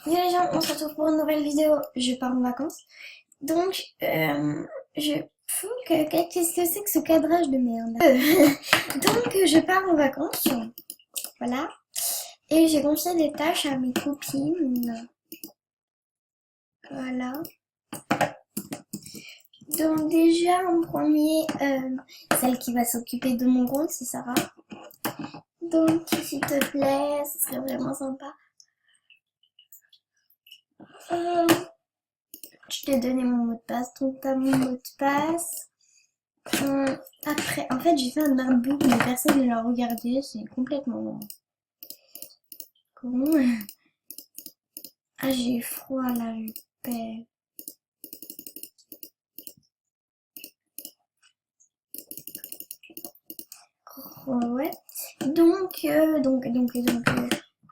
Yo les gens, on se retrouve pour une nouvelle vidéo. Je pars en vacances. Donc, je... Qu'est-ce que c'est que ce cadrage de merde? Donc, je pars en vacances. Voilà. Et j'ai confié des tâches à mes copines. Voilà. Donc, déjà, en premier, celle qui va s'occuper de mon compte, c'est Sarah. Donc, s'il te plaît, ce serait vraiment sympa. Je t'ai donné mon mot de passe, donc t'as mon mot de passe. Après, en fait, j'ai fait un artbook, mais personne ne l'a regardé, c'est complètement con. Ah, j'ai froid là, je perds. Oh, ouais. Donc,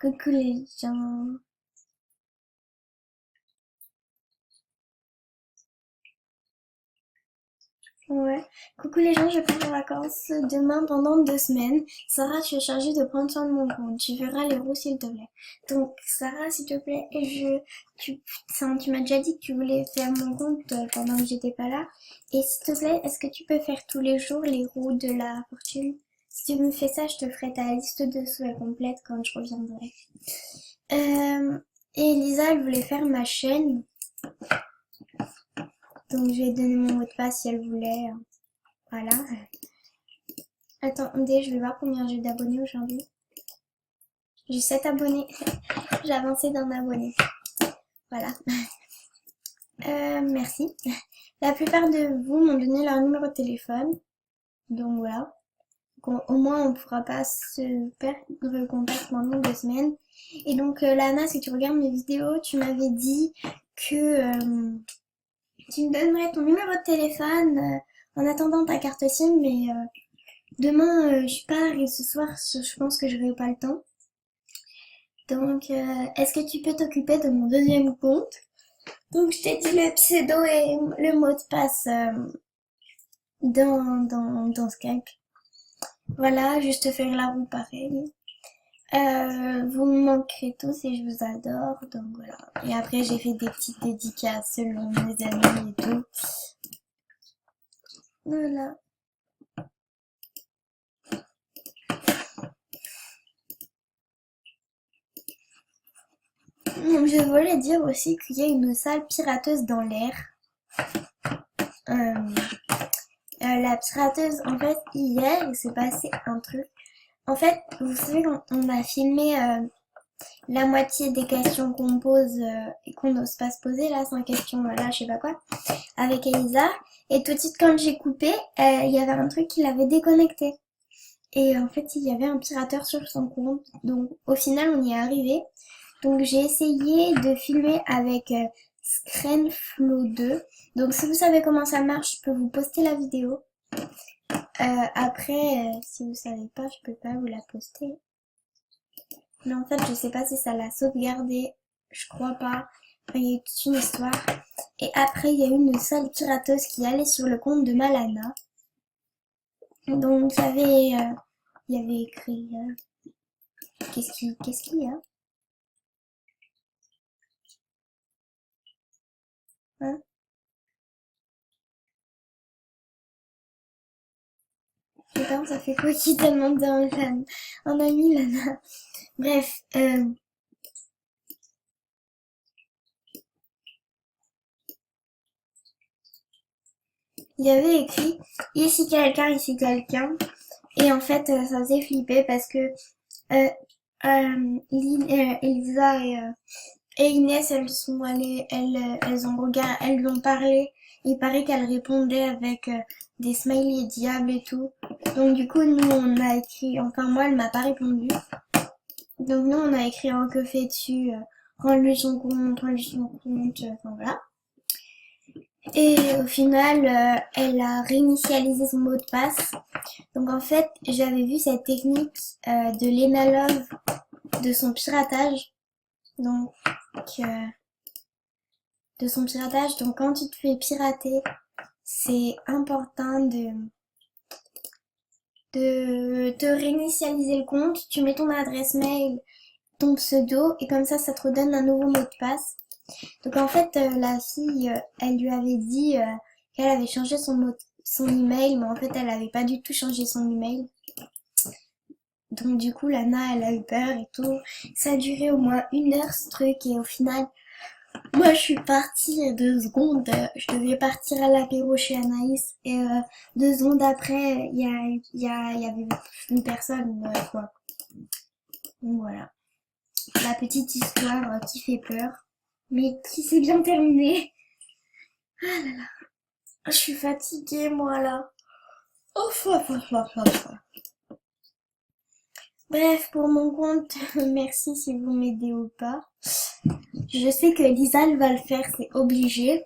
coucou les gens. Ouais. Coucou les gens, je pars en vacances demain pendant 2 semaines. Sarah, tu es chargée de prendre soin de mon compte. Tu verras les roues s'il te plaît. Donc, Sarah, s'il te plaît, tu m'as déjà dit que tu voulais faire mon compte pendant que j'étais pas là. Et s'il te plaît, est-ce que tu peux faire tous les jours les roues de la fortune? Si tu me fais ça, je te ferai ta liste de souhaits complète quand je reviendrai. Et Elisa, elle voulait faire ma chaîne. Donc, je vais donner mon mot de passe si elle voulait. Voilà. Attendez, je vais voir combien j'ai d'abonnés aujourd'hui. J'ai 7 abonnés. J'ai avancé d'un abonné. Voilà. Merci. La plupart de vous m'ont donné leur numéro de téléphone. Donc voilà. Donc, au moins on ne pourra pas se perdre contact pendant 2 semaines. Et donc Lana, si tu regardes mes vidéos, tu m'avais dit que tu me donnerais ton numéro de téléphone en attendant ta carte SIM. Mais demain je pars et ce soir je pense que j'aurai pas le temps. Donc, est-ce que tu peux t'occuper de mon deuxième compte? Donc, je t'ai dit le pseudo et le mot de passe dans Skype. Voilà, juste faire la roue pareil. Vous me manquerez tous et je vous adore. Donc voilà. Et après, j'ai fait des petites dédicaces selon mes amis et tout. Voilà. Donc, je voulais dire aussi qu'il y a une salle pirateuse dans l'air. La pirateuse, en fait, hier, il s'est passé un truc. En fait, vous savez qu'on a filmé la moitié des questions qu'on pose et qu'on n'ose pas se poser, là, 5 questions, voilà, je sais pas quoi, avec Elisa. Et tout de suite, quand j'ai coupé, il y avait un truc qui l'avait déconnecté. Et en fait, il y avait un pirateur sur son compte. Donc, au final, on y est arrivé. Donc, j'ai essayé de filmer avec ScreenFlow 2. Donc, si vous savez comment ça marche, je peux vous poster la vidéo. Après, si vous savez pas, je peux pas vous la poster. Mais en fait, je sais pas si ça l'a sauvegardé. Je crois pas. Enfin, il y a eu toute une histoire. Et après, il y a eu une seule pirateuse qui allait sur le compte de Malana. Donc, il y avait écrit... qu'est-ce qu'il y a? Hein? Putain, ça fait quoi qui t'a demandé un ami, Lana? Bref, il y avait écrit ici quelqu'un, ici quelqu'un. Et en fait, ça faisait flipper parce que euh, Elisa et Inès, elles sont allées, elles ont regardé, elles lui ont parlé. Il paraît qu'elles répondaient avec des smileys diables et tout. Donc du coup, nous, on a écrit, enfin moi, elle m'a pas répondu. Donc nous, on a écrit en que fais-tu, rends-lui son compte, enfin voilà. Et au final, elle a réinitialisé son mot de passe. Donc en fait, j'avais vu cette technique de Lena Love, de son piratage. Donc, euh, de son piratage. Donc quand tu te fais pirater, c'est important de te réinitialiser le compte. Tu mets ton adresse mail ton pseudo et comme ça te redonne un nouveau mot de passe. Donc en fait, la fille, elle lui avait dit qu'elle avait changé son email, mais en fait, elle avait pas du tout changé son email. Donc du coup, Lana, elle a eu peur et tout. Ça a duré au moins 1 heure ce truc et au final, moi je suis partie 2 secondes. Je devais partir à l'apéro chez Anaïs et 2 secondes après, il y avait une personne quoi. Donc voilà, la petite histoire qui fait peur, mais qui s'est bien terminée. Ah là là, je suis fatiguée moi là. Ouf, ouf, ouf, ouf, ouf. Bref, pour mon compte, merci si vous m'aidez ou pas. Je sais que Lisa, elle va le faire, c'est obligé.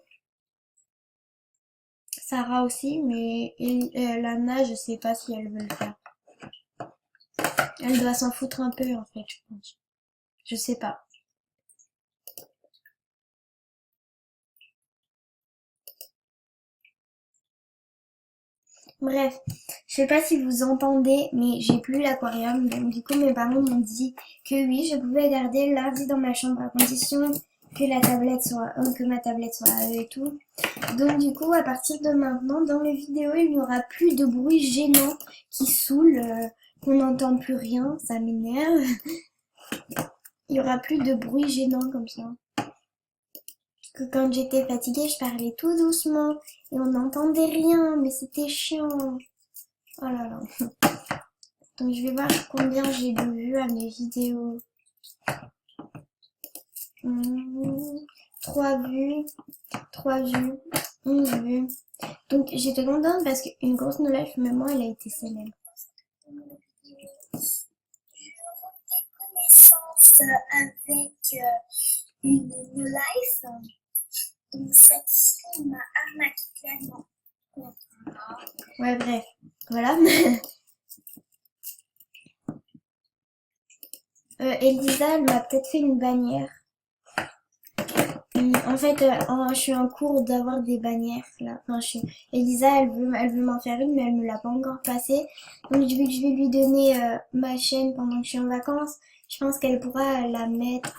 Sarah aussi, mais Lana, je sais pas si elle veut le faire. Elle doit s'en foutre un peu, en fait, je pense. Je sais pas. Bref, je sais pas si vous entendez, mais j'ai plus l'aquarium. Donc du coup, mes parents m'ont dit que oui, je pouvais garder l'ordi dans ma chambre à condition que ma tablette soit à eux et tout. Donc du coup, à partir de maintenant, dans les vidéos, il n'y aura plus de bruit gênant qui saoule, qu'on n'entend plus rien, ça m'énerve. Il y aura plus de bruit gênant comme ça. Parce que quand j'étais fatiguée, je parlais tout doucement et on n'entendait rien, mais c'était chiant. Oh là là. Donc je vais voir combien j'ai de vues à mes vidéos. 3 vues, 3 vues, 11 vues. Donc j'étais contente parce qu'une grosse no life, même moi, elle a été célèbre. Avec une no life. Donc celle-ci m'a arnaqué clairement. Ouais, bref, voilà. Elisa, elle m'a peut-être fait une bannière. En fait, je suis en cours d'avoir des bannières là. Enfin, Elisa, elle veut m'en faire une, mais elle me l'a pas encore passée. Donc, vu que je vais lui donner ma chaîne pendant que je suis en vacances, je pense qu'elle pourra la mettre.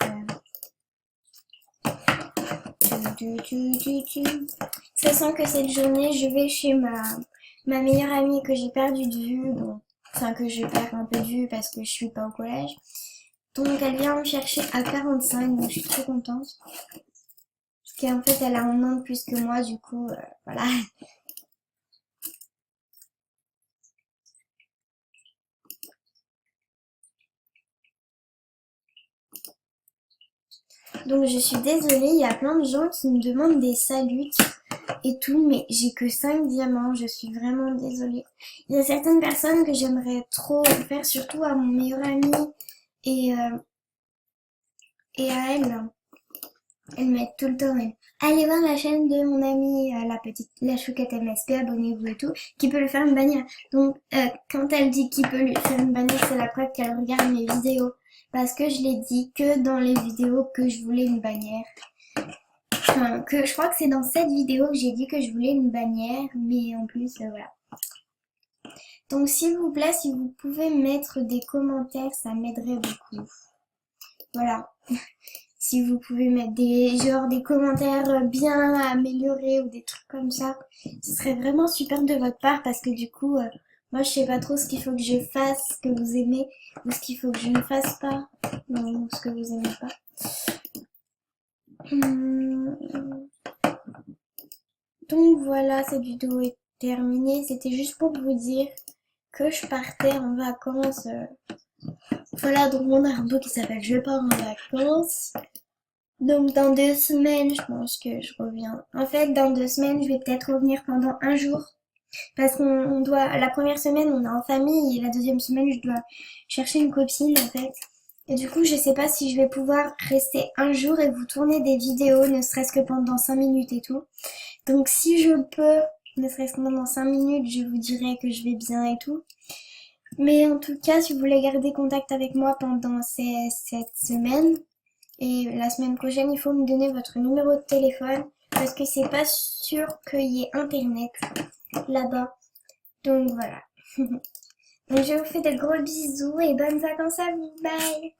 Sachant que cette journée, je vais chez ma meilleure amie que j'ai perdu de vue. Bon, enfin, que je perds un peu de vue parce que je suis pas au collège. Donc, elle vient me chercher à 45, donc je suis trop contente. Parce qu'en fait, elle a un an de plus que moi, du coup, voilà. Donc, je suis désolée, il y a plein de gens qui me demandent des saluts et tout, mais j'ai que 5 diamants, je suis vraiment désolée. Il y a certaines personnes que j'aimerais trop faire, surtout à mon meilleur ami et à elle. Elle m'aide tout le temps, elle. Allez voir la chaîne de mon amie, la chouquette MSP, abonnez-vous et tout, qui peut le faire une bannière. Donc, quand elle dit qui peut lui faire une bannière, c'est la preuve qu'elle regarde mes vidéos. Parce que je l'ai dit que dans les vidéos que je voulais une bannière. Enfin, que je crois que c'est dans cette vidéo que j'ai dit que je voulais une bannière, mais en plus, voilà. Donc, s'il vous plaît, si vous pouvez mettre des commentaires, ça m'aiderait beaucoup. Voilà. Si vous pouvez mettre des commentaires bien améliorés ou des trucs comme ça, ce serait vraiment super de votre part parce que du coup, moi je sais pas trop ce qu'il faut que je fasse, ce que vous aimez, ou ce qu'il faut que je ne fasse pas, ou ce que vous aimez pas. Donc voilà, cette vidéo est terminée. C'était juste pour vous dire que je partais en vacances. Voilà, donc mon arbre qui s'appelle Je pars en vacances. Donc dans 2 semaines, je pense que je reviens. En fait, dans 2 semaines, je vais peut-être revenir pendant un jour. Parce qu'on doit, la première semaine, on est en famille et la deuxième semaine, je dois chercher une copine en fait. Et du coup, je sais pas si je vais pouvoir rester un jour et vous tourner des vidéos, ne serait-ce que pendant 5 minutes et tout. Donc si je peux, ne serait-ce que pendant 5 minutes, je vous dirai que je vais bien et tout. Mais en tout cas, si vous voulez garder contact avec moi pendant cette semaine, et la semaine prochaine, il faut me donner votre numéro de téléphone parce que c'est pas sûr qu'il y ait internet là-bas. Donc voilà. Donc je vous fais de gros bisous et bonnes vacances à vous. Bye!